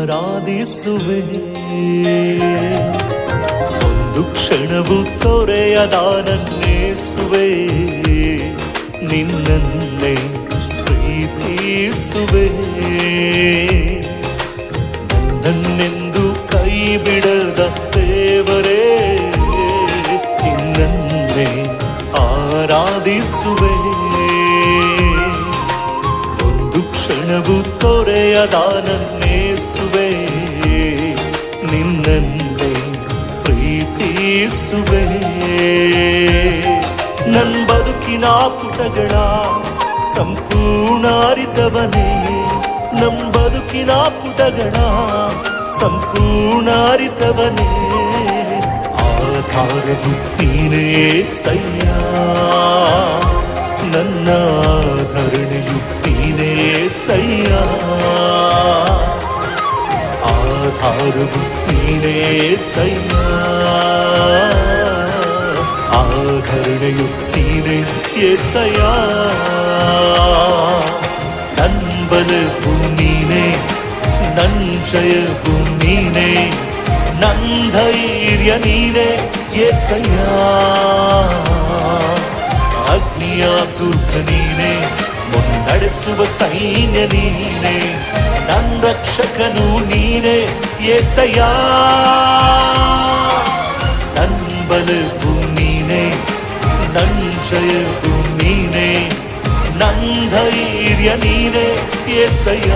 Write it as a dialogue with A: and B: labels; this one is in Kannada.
A: ಆರಾಧಿಸುವೆ. ಒಂದು ಕ್ಷಣವು ತೊರೆಯದ ನನ್ನೇಸುವೆ, ನಿನ್ನನ್ನೇ ಪ್ರೀತಿಸುವೆ. ನನ್ನೆಂದು ಕೈ ಬಿಡದ ದೇವರೇ, ನಿನ್ನನ್ನೇ ಆರಾಧಿಸುವೆ. ಒಂದು ಕ್ಷಣವು ತೊರೆಯದ ನನ್ನೇಸುವೆ, ನಿನ್ನನ್ನೇ ಪ್ರೀತಿಸುವೆ. ನನ್ನ ಬದುಕಿನ ಪುಟಗಳ ಸಂಪೂರ್ಣ ಅರಿತವನೇ, ನಮ್ಮ ಬದುಕಿನ ಪುಟಗಳ ಸಂಪೂರ್ಣ ಅರಿತವನೇ. ಆಧಾರವು ನೀನೇ ಸಯ್ಯ, ನನ್ನ ಆಧರಣೆಯು ನೀನೇ ಸಯ್ಯ. ಆಧಾರವು ನೀನೇ ಸಯ್ಯ, ಆಧರಣೆಯು ನೀನೇ ಎಸಯ್ಯ. ನನ್ ಬಲವು ನೀನೇ, ನನ್ ಜಯವು ನೀನೇ, ನನ್ ಧೈರ್ಯ ನೀನೇ ಎಸಯ್ಯ. ಅಗ್ನಿಯ ದುರ್ಗ ನೀನೇ, ಮುನ್ನಡೆಸುವ ಸೈನ್ಯ ನೀನೇ, ನನ್ ರಕ್ಷಕನು ನೀನೇ ಎಸಯ್ಯ. ನನ್ ಬಲವು ನೀನೇ, ನನ್ ಜಯವು ನೀನೇ, ನನ್ ಧೈರ್ಯ ನೀನೇ ಎಸಯ್ಯ.